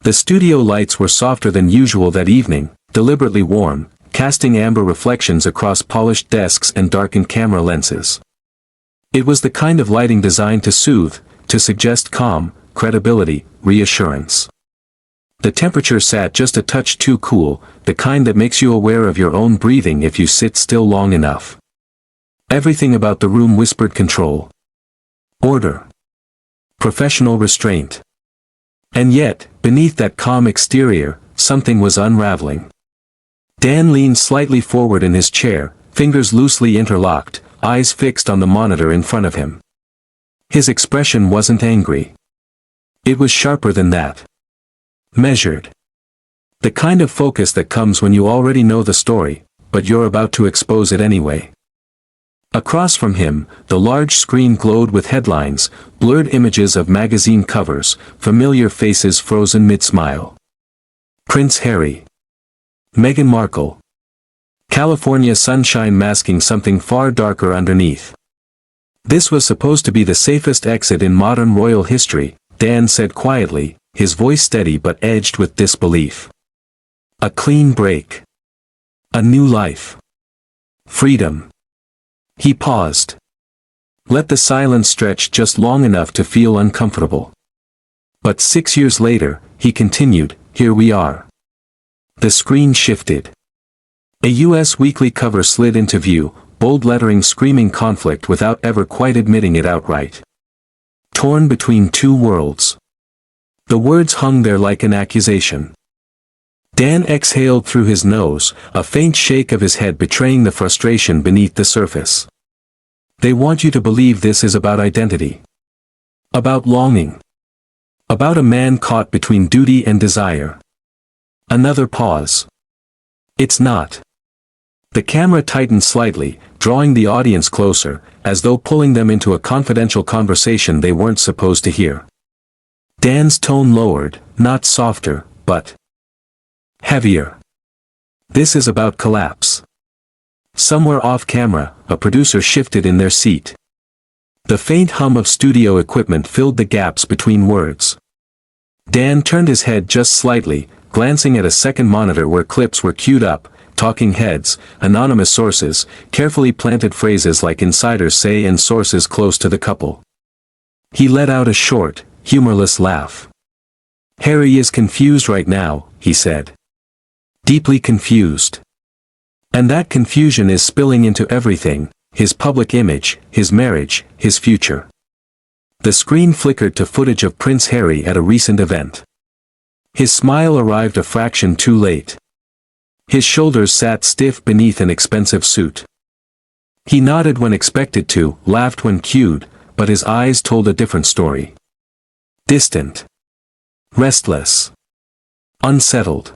The studio lights were softer than usual that evening, deliberately warm, casting amber reflections across polished desks and darkened camera lenses. It was the kind of lighting designed to soothe, to suggest calm, credibility, reassurance. The temperature sat just a touch too cool, the kind that makes you aware of your own breathing if you sit still long enough. Everything about the room whispered control. Order. Professional restraint. And yet, beneath that calm exterior, something was unraveling. Dan leaned slightly forward in his chair, fingers loosely interlocked, eyes fixed on the monitor in front of him. His expression wasn't angry. It was sharper than that. Measured. The kind of focus that comes when you already know the story, but you're about to expose it anyway. Across from him, the large screen glowed with headlines, blurred images of magazine covers, familiar faces frozen mid-smile. Prince Harry. Meghan Markle. California sunshine masking something far darker underneath. This was supposed to be the safest exit in modern royal history, Dan said quietly, his voice steady but edged with disbelief. A clean break. A new life. Freedom. He paused. Let the silence stretch just long enough to feel uncomfortable. But 6 years later, he continued, here we are. The screen shifted. A U.S. weekly cover slid into view, bold lettering screaming conflict without ever quite admitting it outright. Torn between two worlds. The words hung there like an accusation. Dan exhaled through his nose, a faint shake of his head betraying the frustration beneath the surface. They want you to believe this is about identity. About longing. About a man caught between duty and desire. Another pause. It's not. The camera tightened slightly, drawing the audience closer, as though pulling them into a confidential conversation they weren't supposed to hear. Dan's tone lowered, not softer, but heavier. This is about collapse. Somewhere off camera, a producer shifted in their seat. The faint hum of studio equipment filled the gaps between words. Dan turned his head just slightly, glancing at a second monitor where clips were queued up, talking heads, anonymous sources, carefully planted phrases like insiders say and sources close to the couple. He let out a short, humorless laugh. Harry is confused right now, he said. Deeply confused. And that confusion is spilling into everything, his public image, his marriage, his future. The screen flickered to footage of Prince Harry at a recent event. His smile arrived a fraction too late. His shoulders sat stiff beneath an expensive suit. He nodded when expected to, laughed when cued, but his eyes told a different story. Distant. Restless. Unsettled.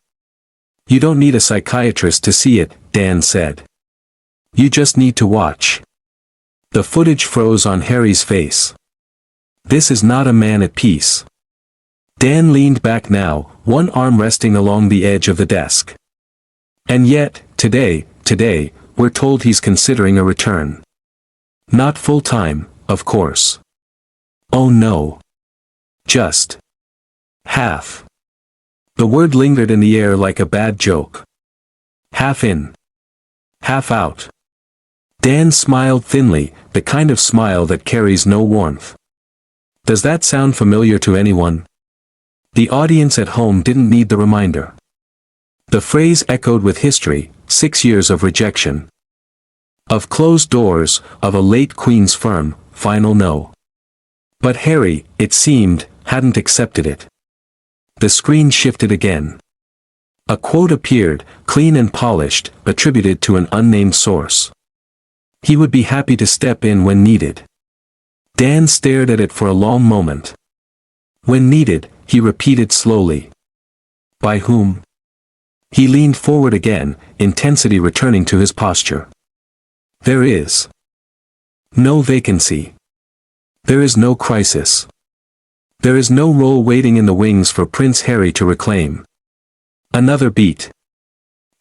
You don't need a psychiatrist to see it, Dan said. You just need to watch. The footage froze on Harry's face. This is not a man at peace. Dan leaned back now, one arm resting along the edge of the desk. And yet, today, we're told he's considering a return. Not full-time, of course. Oh no. Just half. The word lingered in the air like a bad joke. Half in. Half out. Dan smiled thinly, the kind of smile that carries no warmth. Does that sound familiar to anyone? The audience at home didn't need the reminder. The phrase echoed with history, 6 years of rejection. Of closed doors, of a late Queen's firm, final no. But Harry, it seemed, hadn't accepted it. The screen shifted again. A quote appeared, clean and polished, attributed to an unnamed source. He would be happy to step in when needed. Dan stared at it for a long moment. When needed, he repeated slowly. By whom? He leaned forward again, intensity returning to his posture. There is no vacancy. There is no crisis. There is no role waiting in the wings for Prince Harry to reclaim. Another beat.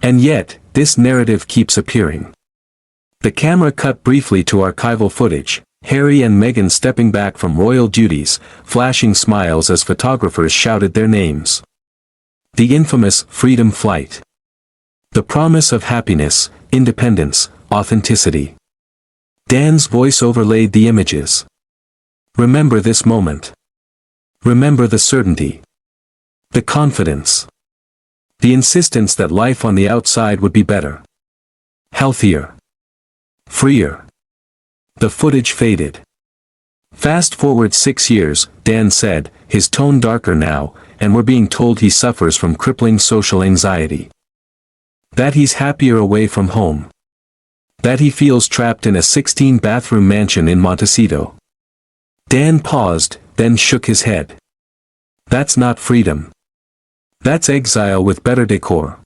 And yet, this narrative keeps appearing. The camera cut briefly to archival footage, Harry and Meghan stepping back from royal duties, flashing smiles as photographers shouted their names. The infamous freedom flight. The promise of happiness, independence, authenticity. Dan's voice overlaid the images. Remember this moment. Remember the certainty. The confidence. The insistence that life on the outside would be better. Healthier. Freer. The footage faded. Fast forward 6 years, Dan said, his tone darker now, and we're being told he suffers from crippling social anxiety. That he's happier away from home. That he feels trapped in a 16-bathroom mansion in Montecito. Dan paused, then shook his head. That's not freedom. That's exile with better decor.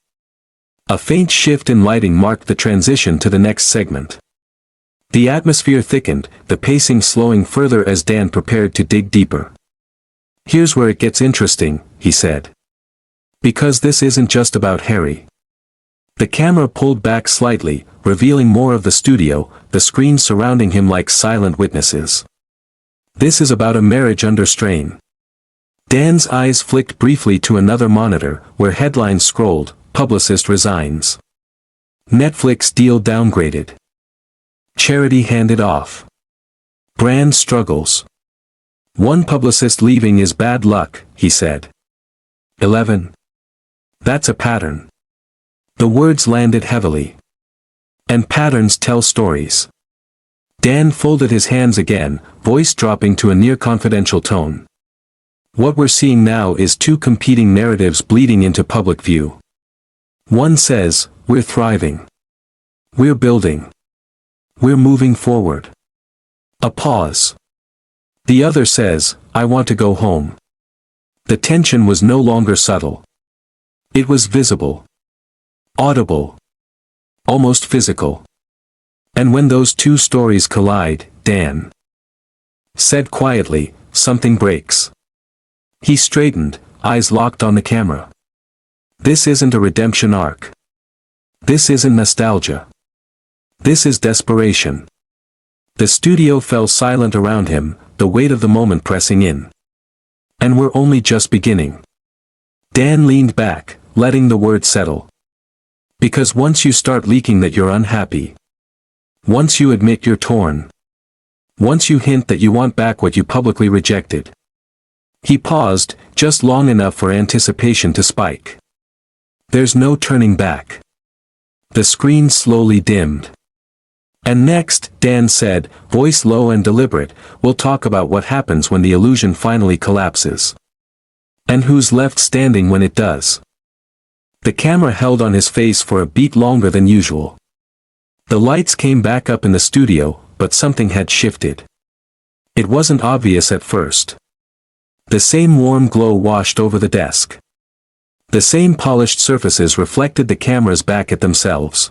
A faint shift in lighting marked the transition to the next segment. The atmosphere thickened, the pacing slowing further as Dan prepared to dig deeper. Here's where it gets interesting, he said. Because this isn't just about Harry. The camera pulled back slightly, revealing more of the studio, the screens surrounding him like silent witnesses. This is about a marriage under strain. Dan's eyes flicked briefly to another monitor, where headlines scrolled, publicist resigns. Netflix deal downgraded. Charity handed off. Brand struggles. One publicist leaving is bad luck, he said. 11. That's a pattern. The words landed heavily. And patterns tell stories. Dan folded his hands again, voice dropping to a near-confidential tone. What we're seeing now is two competing narratives bleeding into public view. One says, we're thriving. We're building. We're moving forward. A pause. The other says, I want to go home. The tension was no longer subtle. It was visible. Audible. Almost physical. And when those two stories collide, Dan said quietly, something breaks. He straightened, eyes locked on the camera. This isn't a redemption arc. This isn't nostalgia. This is desperation. The studio fell silent around him, the weight of the moment pressing in. And we're only just beginning. Dan leaned back, letting the words settle. Because once you start leaking that you're unhappy, once you admit you're torn, once you hint that you want back what you publicly rejected. He paused, just long enough for anticipation to spike. There's no turning back. The screen slowly dimmed. And next, Dan said, voice low and deliberate, we'll talk about what happens when the illusion finally collapses. And who's left standing when it does. The camera held on his face for a beat longer than usual. The lights came back up in the studio, but something had shifted. It wasn't obvious at first. The same warm glow washed over the desk. The same polished surfaces reflected the cameras back at themselves.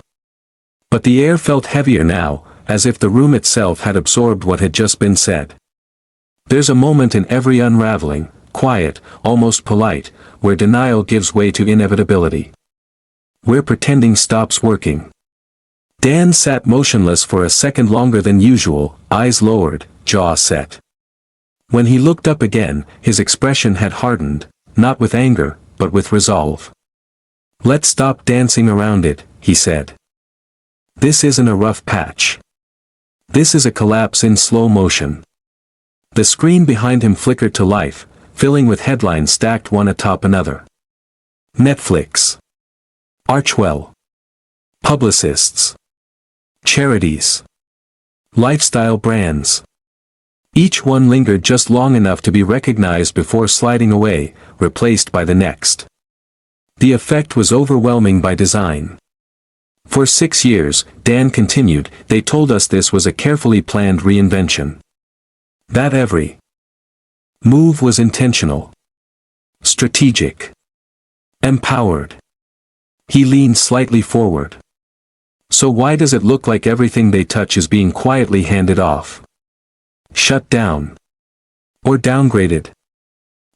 But the air felt heavier now, as if the room itself had absorbed what had just been said. There's a moment in every unraveling, quiet, almost polite, where denial gives way to inevitability. Where pretending stops working. Dan sat motionless for a second longer than usual, eyes lowered, jaw set. When he looked up again, his expression had hardened, not with anger, but with resolve. Let's stop dancing around it, he said. This isn't a rough patch. This is a collapse in slow motion. The screen behind him flickered to life, filling with headlines stacked one atop another. Netflix. Archwell. Publicists. Charities. Lifestyle brands. Each one lingered just long enough to be recognized before sliding away, replaced by the next. The effect was overwhelming by design. For 6 years, Dan continued, they told us this was a carefully planned reinvention. That every move was intentional. Strategic. Empowered. He leaned slightly forward. So why does it look like everything they touch is being quietly handed off? Shut down. Or downgraded?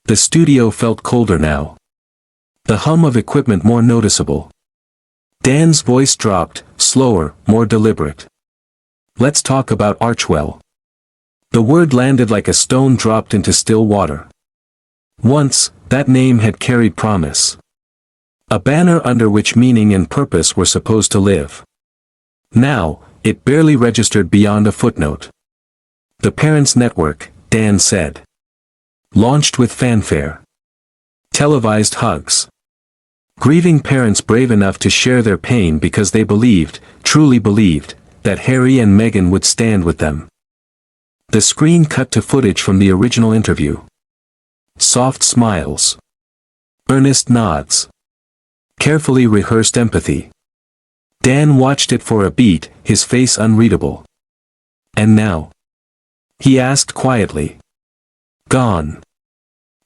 The studio felt colder now. The hum of equipment more noticeable. Dan's voice dropped, slower, more deliberate. Let's talk about Archwell. The word landed like a stone dropped into still water. Once, that name had carried promise. A banner under which meaning and purpose were supposed to live. Now, it barely registered beyond a footnote. The Parents Network, Dan said. Launched with fanfare. Televised hugs. Grieving parents brave enough to share their pain because they believed, truly believed, that Harry and Meghan would stand with them. The screen cut to footage from the original interview. Soft smiles. Earnest nods. Carefully rehearsed empathy. Dan watched it for a beat, his face unreadable. And now? He asked quietly. Gone.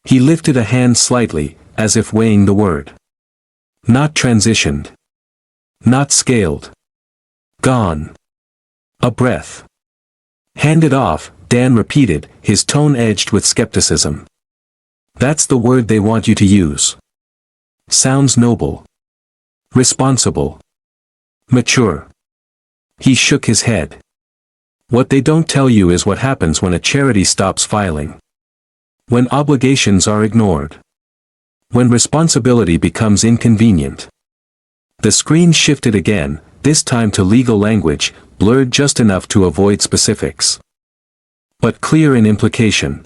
He lifted a hand slightly, as if weighing the word. Not transitioned. Not scaled. Gone. A breath. Handed off, Dan repeated, his tone edged with skepticism. That's the word they want you to use. Sounds noble. Responsible. Mature. He shook his head. What they don't tell you is what happens when a charity stops filing. When obligations are ignored. When responsibility becomes inconvenient. The screen shifted again, this time to legal language, blurred just enough to avoid specifics. But clear in implication.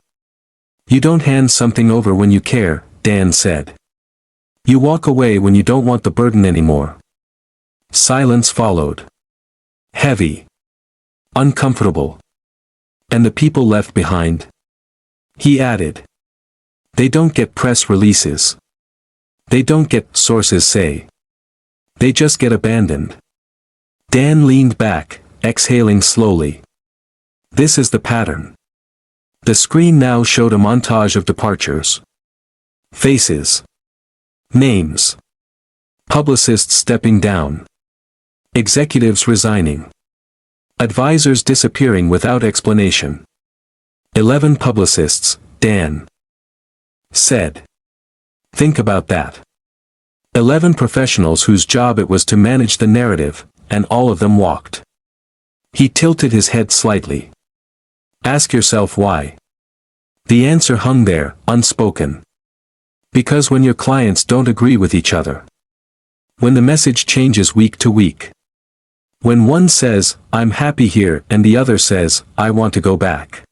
You don't hand something over when you care, Dan said. You walk away when you don't want the burden anymore. Silence followed. Heavy. Uncomfortable. And the people left behind? He added. They don't get press releases. They don't get sources say. They just get abandoned. Dan leaned back, exhaling slowly. This is the pattern. The screen now showed a montage of departures. Faces. Names. Publicists stepping down. Executives resigning. Advisors disappearing without explanation. 11 publicists, Dan said. Think about that. 11 professionals whose job it was to manage the narrative, and all of them walked. He tilted his head slightly. Ask yourself why. The answer hung there, unspoken. Because when your clients don't agree with each other. When the message changes week to week. When one says, I'm happy here, and the other says, I want to go back.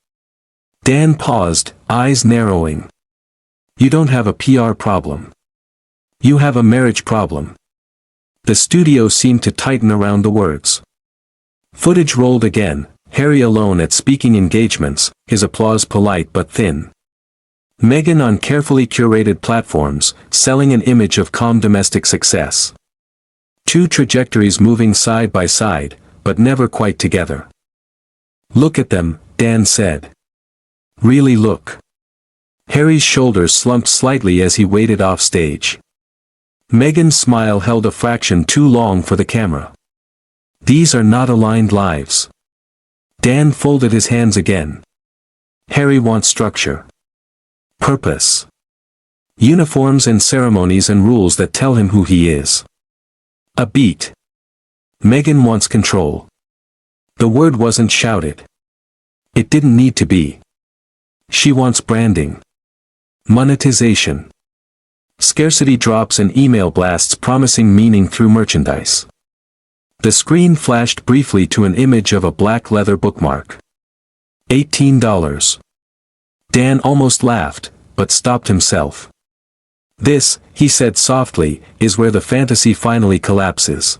Dan paused, eyes narrowing. You don't have a PR problem. You have a marriage problem. The studio seemed to tighten around the words. Footage rolled again, Harry alone at speaking engagements, his applause polite but thin. Meghan on carefully curated platforms, selling an image of calm domestic success. Two trajectories moving side by side, but never quite together. Look at them, Dan said. Really look. Harry's shoulders slumped slightly as he waded off stage. Meghan's smile held a fraction too long for the camera. These are not aligned lives. Dan folded his hands again. Harry wants structure. Purpose. Uniforms and ceremonies and rules that tell him who he is. A beat. Meghan wants control. The word wasn't shouted. It didn't need to be. She wants branding. Monetization. Scarcity drops and email blasts promising meaning through merchandise. The screen flashed briefly to an image of a black leather bookmark. $18. Dan almost laughed, but stopped himself. This, he said softly, is where the fantasy finally collapses.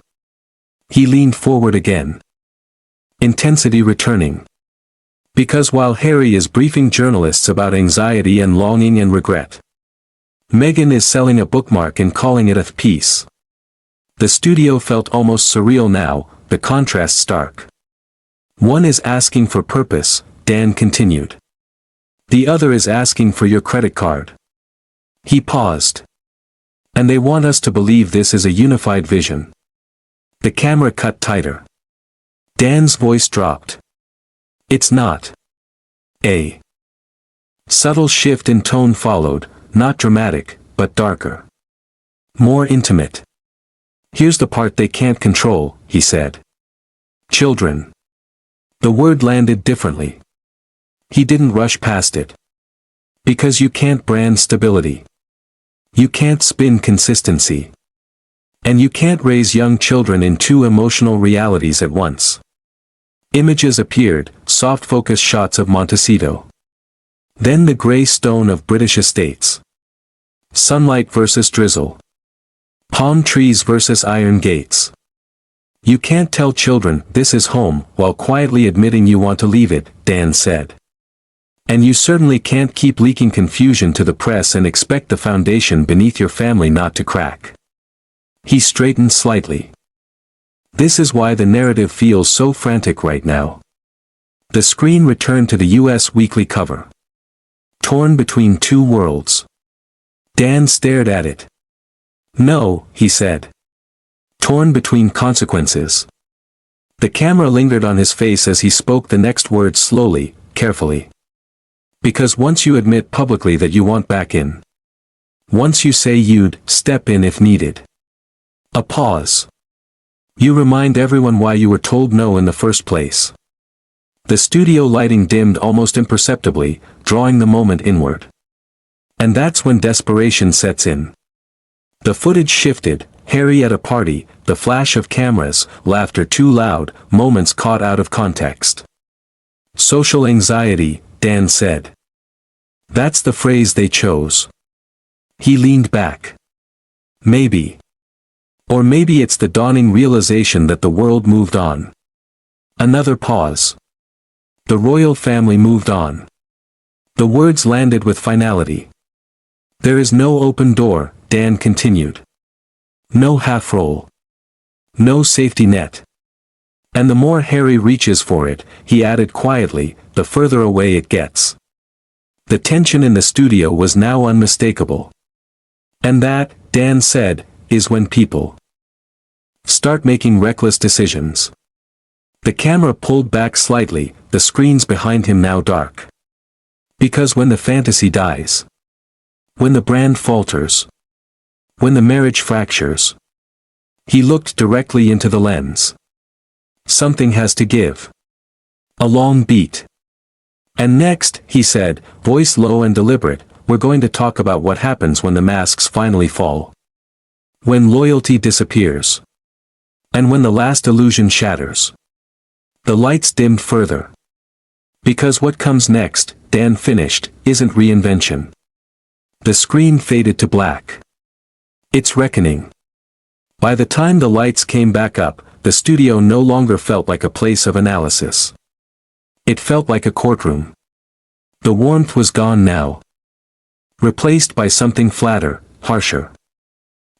He leaned forward again. Intensity returning. Because while Harry is briefing journalists about anxiety and longing and regret, Meghan is selling a bookmark and calling it a piece. The studio felt almost surreal now, the contrast stark. One is asking for purpose, Dan continued. The other is asking for your credit card. He paused. And they want us to believe this is a unified vision. The camera cut tighter. Dan's voice dropped. It's not. A subtle shift in tone followed, not dramatic, but darker. More intimate. Here's the part they can't control, he said. Children. The word landed differently. He didn't rush past it. Because you can't brand stability. You can't spin consistency. And you can't raise young children in two emotional realities at once. Images appeared, soft focus shots of Montecito. Then the grey stone of British estates. Sunlight versus drizzle. Palm trees versus iron gates. You can't tell children this is home while quietly admitting you want to leave it, Dan said. And you certainly can't keep leaking confusion to the press and expect the foundation beneath your family not to crack. He straightened slightly. This is why the narrative feels so frantic right now. The screen returned to the US Weekly cover. Torn between two worlds. Dan stared at it. No, he said. Torn between consequences. The camera lingered on his face as he spoke the next words slowly, carefully. Because once you admit publicly that you want back in. Once you say you'd step in if needed. A pause. You remind everyone why you were told no in the first place. The studio lighting dimmed almost imperceptibly, drawing the moment inward. And that's when desperation sets in. The footage shifted, Harry at a party, the flash of cameras, laughter too loud, moments caught out of context. Social anxiety, Dan said. That's the phrase they chose. He leaned back. Maybe. Or maybe it's the dawning realization that the world moved on. Another pause. The royal family moved on. The words landed with finality. There is no open door, Dan continued. No half-roll. No safety net. And the more Harry reaches for it, he added quietly, the further away it gets. The tension in the studio was now unmistakable. And that, Dan said, is when people start making reckless decisions. The camera pulled back slightly, the screens behind him now dark. Because when the fantasy dies, when the brand falters, when the marriage fractures, he looked directly into the lens. Something has to give. A long beat. And next, he said, voice low and deliberate, we're going to talk about what happens when the masks finally fall. When loyalty disappears. And when the last illusion shatters. The lights dimmed further. Because what comes next, Dan finished, isn't reinvention. The screen faded to black. It's reckoning. By the time the lights came back up, the studio no longer felt like a place of analysis. It felt like a courtroom. The warmth was gone now. Replaced by something flatter, harsher.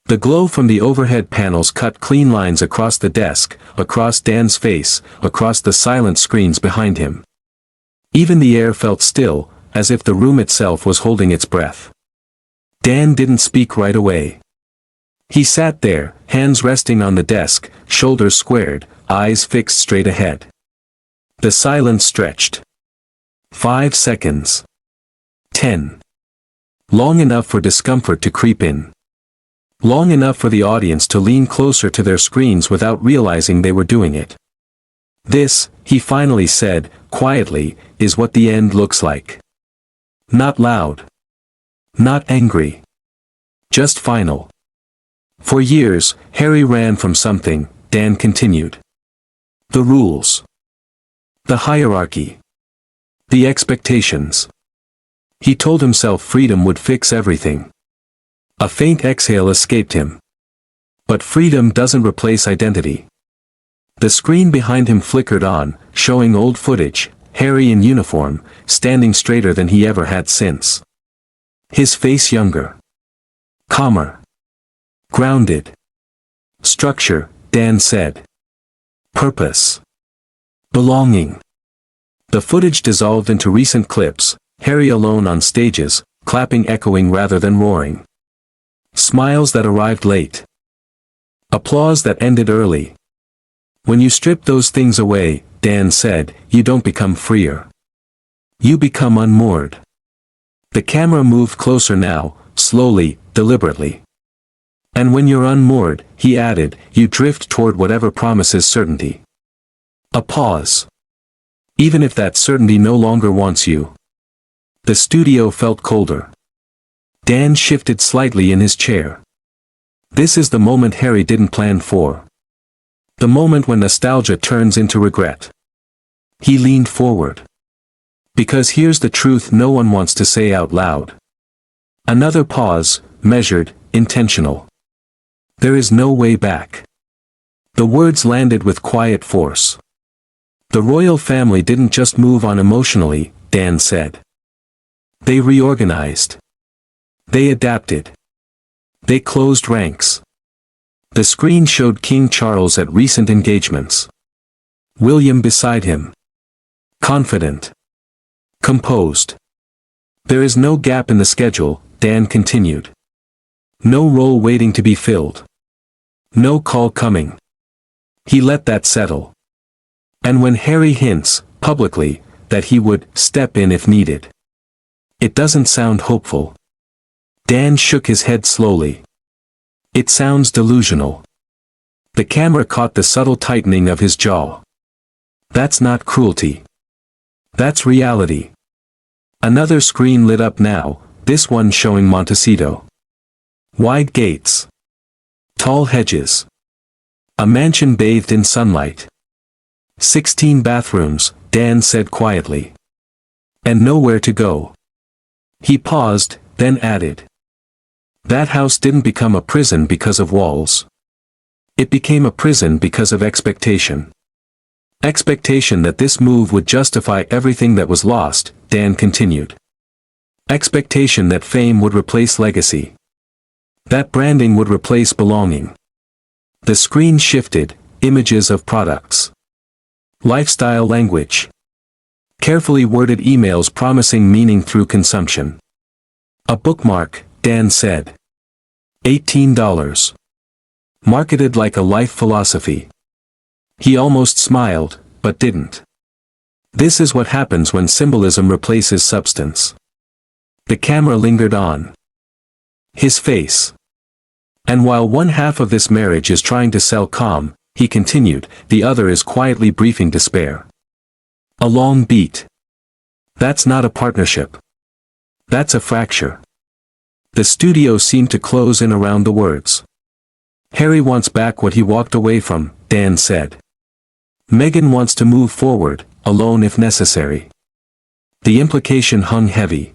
The glow from the overhead panels cut clean lines across the desk, across Dan's face, across the silent screens behind him. Even the air felt still, as if the room itself was holding its breath. Dan didn't speak right away. He sat there, hands resting on the desk, shoulders squared, eyes fixed straight ahead. The silence stretched. 5 seconds. 10. Long enough for discomfort to creep in. Long enough for the audience to lean closer to their screens without realizing they were doing it. This, he finally said, quietly, is what the end looks like. Not loud. Not angry. Just final. For years, Harry ran from something, Dan continued. The rules. The hierarchy. The expectations. He told himself freedom would fix everything. A faint exhale escaped him. But freedom doesn't replace identity. The screen behind him flickered on, showing old footage, Harry in uniform, standing straighter than he ever had since. His face younger. Calmer. Grounded. Structure, Dan said. Purpose. Belonging. The footage dissolved into recent clips, Harry alone on stages, clapping echoing rather than roaring. Smiles that arrived late. Applause that ended early. When you strip those things away, Dan said, you don't become freer. You become unmoored. The camera moved closer now, slowly, deliberately. And when you're unmoored, he added, you drift toward whatever promises certainty. A pause. Even if that certainty no longer wants you. The studio felt colder. Dan shifted slightly in his chair. This is the moment Harry didn't plan for. The moment when nostalgia turns into regret. He leaned forward. Because here's the truth no one wants to say out loud. Another pause, measured, intentional. There is no way back. The words landed with quiet force. The royal family didn't just move on emotionally, Dan said. They reorganized. They adapted. They closed ranks. The screen showed King Charles at recent engagements. William beside him. Confident. Composed. There is no gap in the schedule, Dan continued. No role waiting to be filled. No call coming. He let that settle. And when Harry hints, publicly, that he would step in if needed. It doesn't sound hopeful. Dan shook his head slowly. It sounds delusional. The camera caught the subtle tightening of his jaw. That's not cruelty. That's reality. Another screen lit up now, this one showing Montecito. Wide gates. Tall hedges. A mansion bathed in sunlight. 16 bathrooms, Dan said quietly. And nowhere to go. He paused, then added. That house didn't become a prison because of walls. It became a prison because of expectation. Expectation that this move would justify everything that was lost, Dan continued. Expectation that fame would replace legacy. That branding would replace belonging. The screen shifted, images of products. Lifestyle language. Carefully worded emails promising meaning through consumption. A bookmark, Dan said. $18. Marketed like a life philosophy. He almost smiled, but didn't. This is what happens when symbolism replaces substance. The camera lingered on. His face. And while one half of this marriage is trying to sell calm, he continued, the other is quietly briefing despair. A long beat. That's not a partnership. That's a fracture. The studio seemed to close in around the words. Harry wants back what he walked away from, Dan said. Meghan wants to move forward, alone if necessary. The implication hung heavy.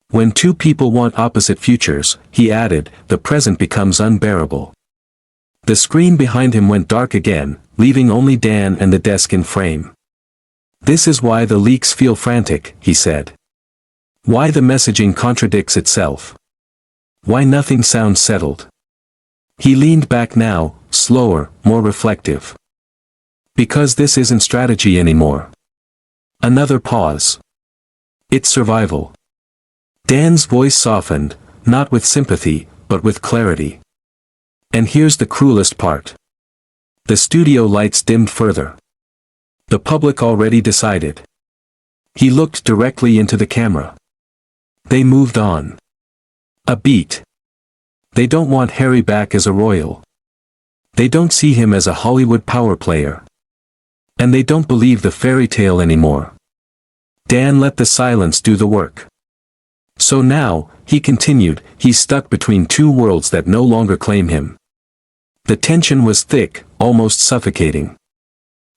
When two people want opposite futures, he added, the present becomes unbearable. The screen behind him went dark again, leaving only Dan and the desk in frame. This is why the leaks feel frantic, he said. Why the messaging contradicts itself. Why nothing sounds settled. He leaned back now, slower, more reflective. Because this isn't strategy anymore. Another pause. It's survival. Dan's voice softened, not with sympathy, but with clarity. And here's the cruelest part. The studio lights dimmed further. The public already decided. He looked directly into the camera. They moved on. A beat. They don't want Harry back as a royal. They don't see him as a Hollywood power player. And they don't believe the fairy tale anymore. Dan let the silence do the work. So now, he continued, he's stuck between two worlds that no longer claim him. The tension was thick, almost suffocating.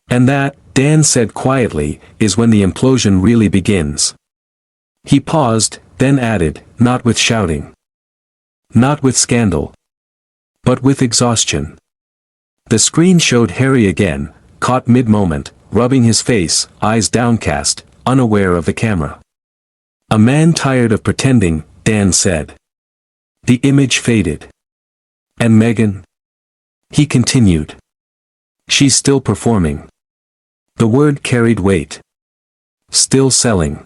And that, Dan said quietly, is when the implosion really begins. He paused, then added, not with shouting. Not with scandal. But with exhaustion. The screen showed Harry again, caught mid-moment, rubbing his face, eyes downcast, unaware of the camera. A man tired of pretending, Dan said. The image faded. And Meghan? He continued. She's still performing. The word carried weight. Still selling.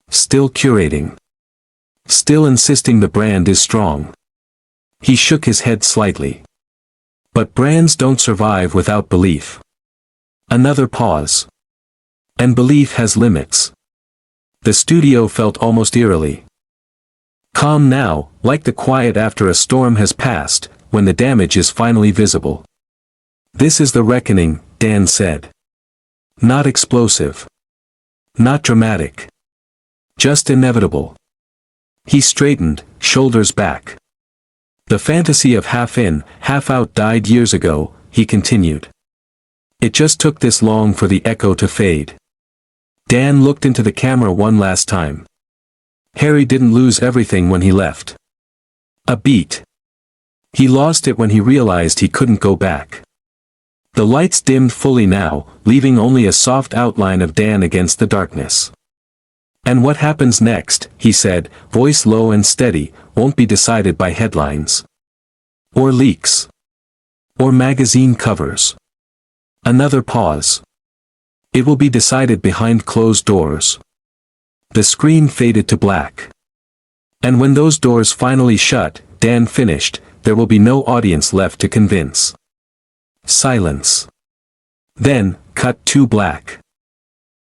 Still curating. Still insisting the brand is strong. He shook his head slightly. But brands don't survive without belief. Another pause. And belief has limits. The studio felt almost eerily calm now, like the quiet after a storm has passed, when the damage is finally visible. This is the reckoning, Dan said. Not explosive. Not dramatic. Just inevitable. He straightened, shoulders back. The fantasy of half in, half out died years ago, he continued. It just took this long for the echo to fade. Dan looked into the camera one last time. Harry didn't lose everything when he left. A beat. He lost it when he realized he couldn't go back. The lights dimmed fully now, leaving only a soft outline of Dan against the darkness. And what happens next, he said, voice low and steady, won't be decided by headlines. Or leaks. Or magazine covers. Another pause. It will be decided behind closed doors. The screen faded to black. And when those doors finally shut, Dan finished, there will be no audience left to convince. Silence. Then, cut to black.